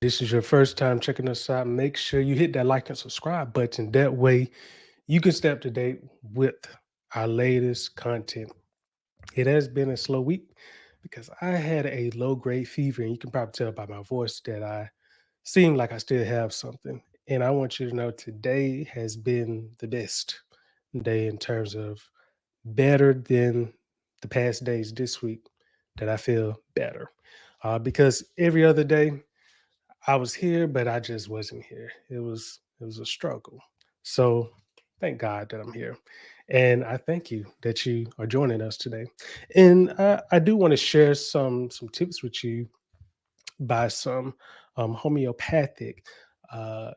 This is your first time checking us out, make sure you hit that like and subscribe button. That way you can stay up to date with our latest content. It has been a slow week because I had a low grade fever, and you can probably tell by my voice that I seem like I still have something. And I want you to know today has been the best day in terms of better than the past days this week that I feel better. Because every other day, I was here, but I just wasn't here. It was a struggle. So thank God that I'm here. And I thank you that you are joining us today. And I do want to share some tips with you by some homeopathic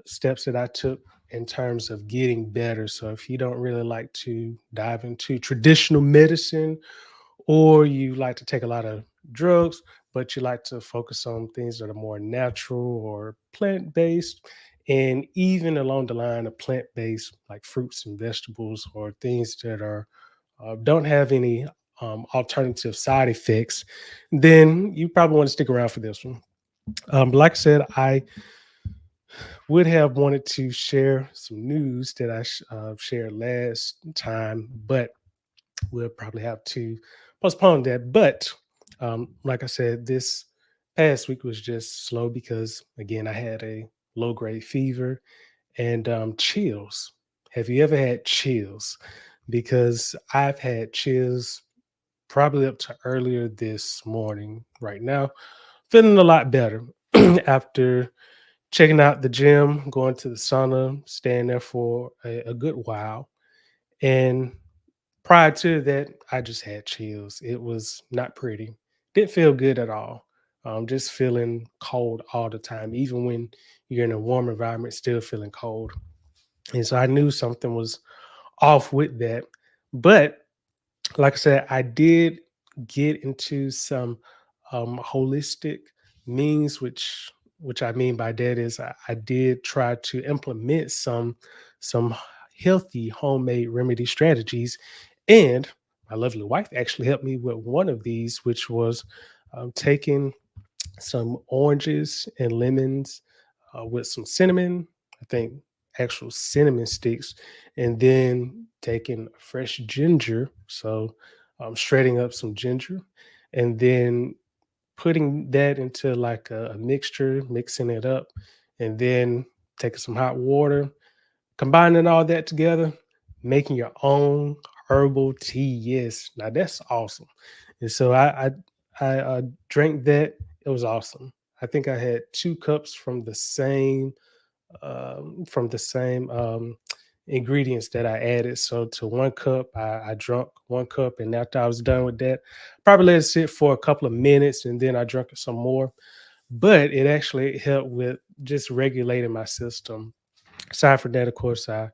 steps that I took in terms of getting better. So if you don't really like to dive into traditional medicine, or you like to take a lot of drugs, but you like to focus on things that are more natural or plant based, and even along the line of plant based, like fruits and vegetables, or things that are don't have any alternative side effects, then you probably want to stick around for this one. Like I said, I would have wanted to share some news that I shared last time, but we'll probably have to postpone that. But like I said, this past week was just slow because, again, I had a low grade fever and chills. Have you ever had chills? Because I've had chills probably up to earlier this morning. Right now, feeling a lot better after checking out the gym, going to the sauna, staying there for a good while. And prior to that, I just had chills. It was not pretty. Didn't feel good at all. Just feeling cold all the time, even when you're in a warm environment, still feeling cold. And so I knew something was off with that. But like I said, I did get into some holistic means, which I mean by that is I did try to implement some healthy homemade remedy strategies, and my lovely wife actually helped me with one of these, which was taking some oranges and lemons with some cinnamon, I think actual cinnamon sticks, and then taking fresh ginger. So shredding up some ginger, and then putting that into like a mixture, mixing it up, and then taking some hot water, combining all that together, making your own herbal tea. Yes, now that's awesome. And so I drank that. It was awesome. I think I had 2 cups from the same ingredients that I added. So to 1 cup, I drunk 1 cup, and after I was done with that, probably let it sit for a couple of minutes, and then I drank it some more. But it actually helped with just regulating my system. Aside from that, of course, I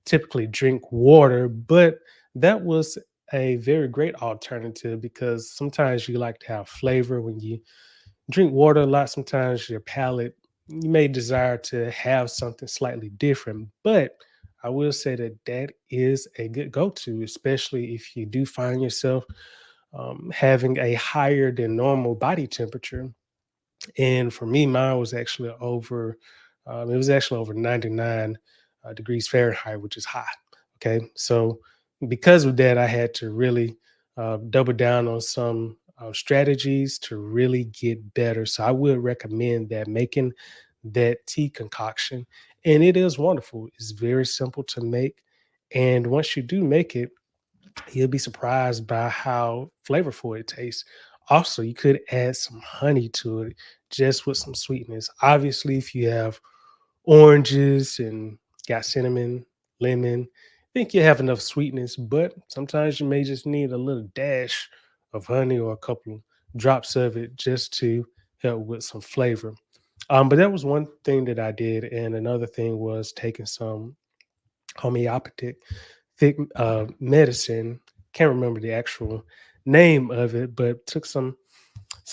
typically drink water, but that was a very great alternative because sometimes you like to have flavor when you drink water a lot. Sometimes your palate, you may desire to have something slightly different, but I will say that that is a good go-to, especially if you do find yourself having a higher than normal body temperature. And for me, mine was actually over. It was actually over 99 degrees Fahrenheit, which is hot. Okay, so because of that, I had to really double down on some strategies to really get better. So I would recommend that, making that tea concoction, and it is wonderful. It's very simple to make, and once you do make it, you'll be surprised by how flavorful it tastes. Also, you could add some honey to it just with some sweetness. Obviously, if you have oranges and got cinnamon, lemon, I think you have enough sweetness, but sometimes you may just need a little dash of honey or a couple drops of it just to help with some flavor. But that was one thing that I did. And another thing was taking some homeopathic thick medicine. Can't remember the actual name of it, but took some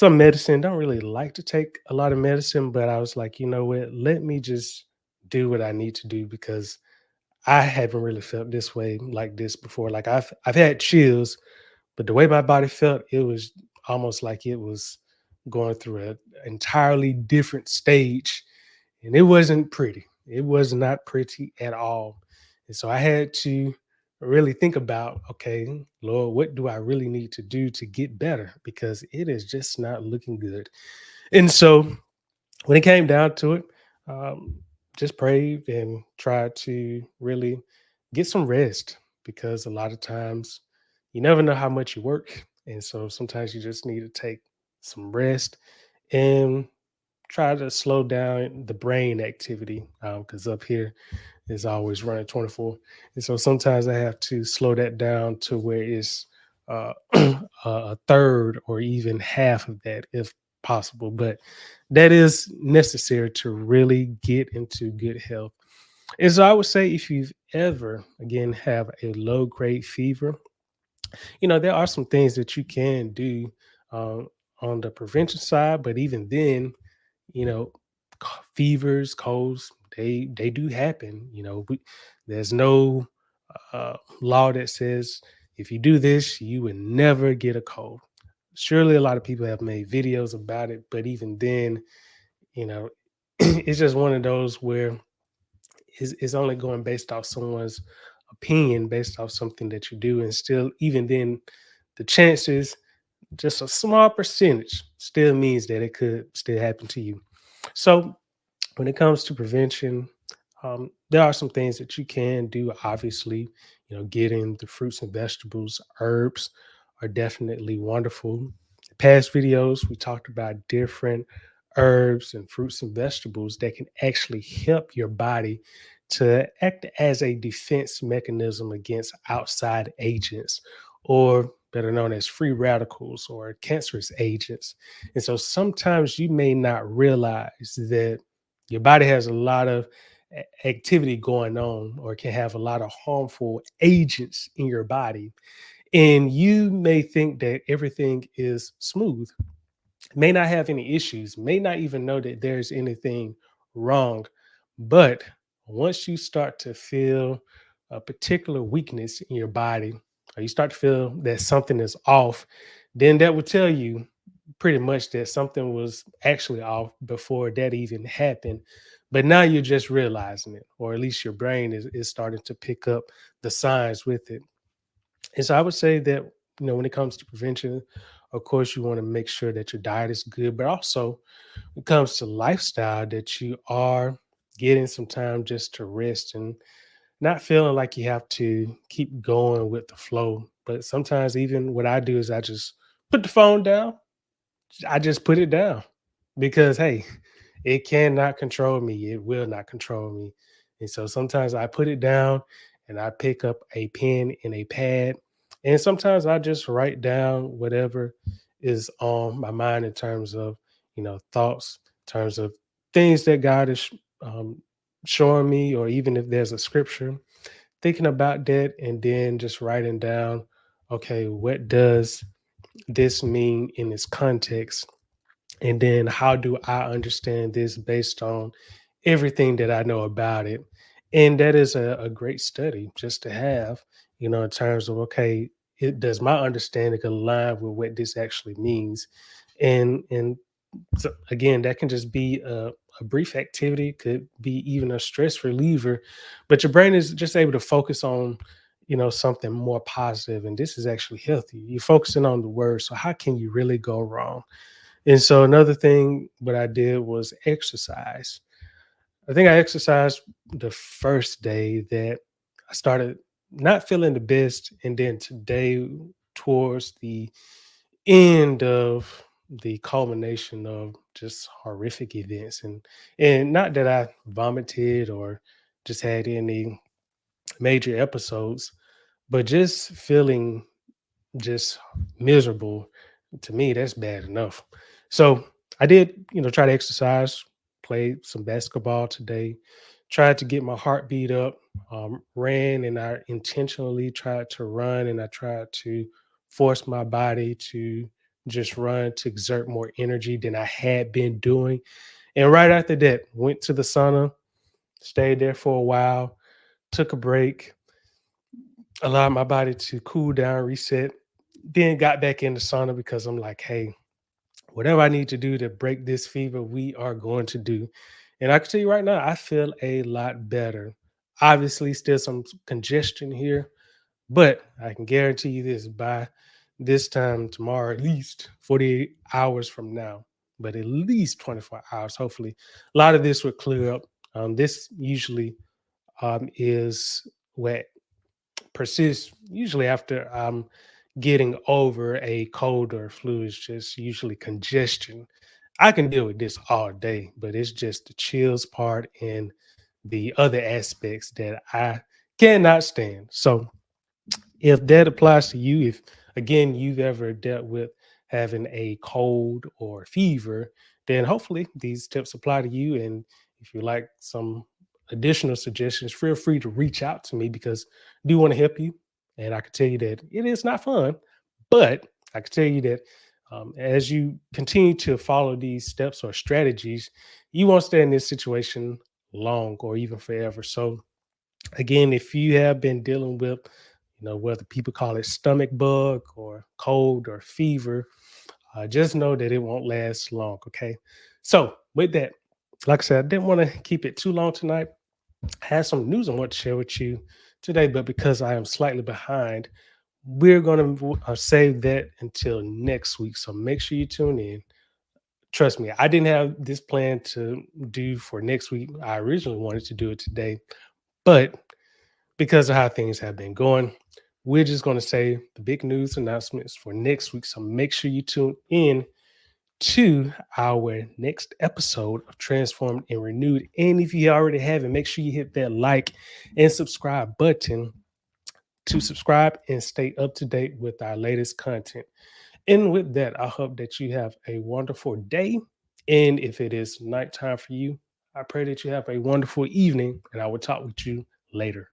medicine. Don't really like to take a lot of medicine, but I was like, you know what? Let me just do what I need to do because I haven't really felt this way like this before. Like I've had chills, but the way my body felt, it was almost like it was going through an entirely different stage. and it wasn't pretty. It was not pretty at all. And so I had to really think about, okay, Lord, what do I really need to do to get better? Because it is just not looking good. And so when it came down to it, um, just prayed and tried to really get some rest, because a lot of times you never know how much you work. And so sometimes you just need to take some rest and try to slow down the brain activity, because up here is always running 24. And so sometimes I have to slow that down to where it's a third or even half of that if possible. But that is necessary to really get into good health. And so I would say, if you've ever, again, have a low grade fever, there are some things that you can do um, on the prevention side. But even then, you know, fevers, colds, they do happen. There's no law that says if you do this, you would never get a cold. Surely, a lot of people have made videos about it, but even then, you know, it's just one of those where it's only going based off someone's opinion, based off something that you do, and still, even then, the chances, just a small percentage, still means that it could still happen to you. So when it comes to prevention, there are some things that you can do. Obviously, getting the fruits and vegetables, herbs are definitely wonderful. Past videos, we talked about different herbs and fruits and vegetables that can actually help your body to act as a defense mechanism against outside agents, or better known as free radicals or cancerous agents. And so sometimes you may not realize that your body has a lot of activity going on, or can have a lot of harmful agents in your body. And you may think that everything is smooth, may not have any issues, may not even know that there's anything wrong. But once you start to feel a particular weakness in your body, or you start to feel that something is off, then that would tell you pretty much that something was actually off before that even happened. But now you're just realizing it, or at least your brain is starting to pick up the signs with it. And so I would say that, when it comes to prevention, of course, you want to make sure that your diet is good, but also when it comes to lifestyle, that you are getting some time just to rest and not feeling like you have to keep going with the flow. But sometimes, even what I do is I just put the phone down. I just put it down, because hey, it cannot control me. It will not control me. And so sometimes I put it down and I pick up a pen and a pad. And sometimes I just write down whatever is on my mind, in terms of, thoughts, in terms of things that God is um, showing me, or even if there's a scripture, thinking about that, and then just writing down, okay, what does this mean in its context? And then how do I understand this based on everything that I know about it? And that is a great study just to have, in terms of, okay, does my understanding align with what this actually means? And so again, that can just be a brief activity, could be even a stress reliever, but your brain is just able to focus on, something more positive. And this is actually healthy. You're focusing on the word. So how can you really go wrong? And so another thing what I did was exercise. I think I exercised the first day that I started not feeling the best. And then today, towards the end of the culmination of just horrific events, and not that I vomited or just had any major episodes, but just feeling just miserable, to me, that's bad enough. So I did, try to exercise, played some basketball today, tried to get my heartbeat up, ran, and I intentionally tried to run, and I tried to force my body to just run, to exert more energy than I had been doing. And right after that, went to the sauna, stayed there for a while, took a break, allowed my body to cool down, reset, then got back in the sauna, because I'm like, hey, whatever I need to do to break this fever, we are going to do. And I can tell you right now, I feel a lot better. Obviously, still some congestion here, but I can guarantee you this: by this time tomorrow, at least 48 hours from now, but at least 24 hours, hopefully, a lot of this will clear up. This usually is what persists usually after I'm getting over a cold or flu. Is just usually congestion. I can deal with this all day, but it's just the chills part and the other aspects that I cannot stand. So if that applies to you, if again you've ever dealt with having a cold or fever, then hopefully these tips apply to you. And if you like some additional suggestions, feel free to reach out to me because I do want to help you. And I can tell you that it is not fun, but I can tell you that as you continue to follow these steps or strategies, you won't stay in this situation long or even forever. So again, if you have been dealing with, whether people call it stomach bug or cold or fever, just know that it won't last long. Okay. So, with that, like I said, I didn't want to keep it too long tonight. I had some news I want to share with you today, but because I am slightly behind, we're going to save that until next week. So, make sure you tune in. Trust me, I didn't have this plan to do for next week. I originally wanted to do it today, but because of how things have been going, we're just going to say the big news announcements for next week. So make sure you tune in to our next episode of Transformed and Renewed. And if you already haven't, make sure you hit that like and subscribe button to subscribe and stay up to date with our latest content. And with that, I hope that you have a wonderful day. And if it is nighttime for you, I pray that you have a wonderful evening, and I will talk with you later.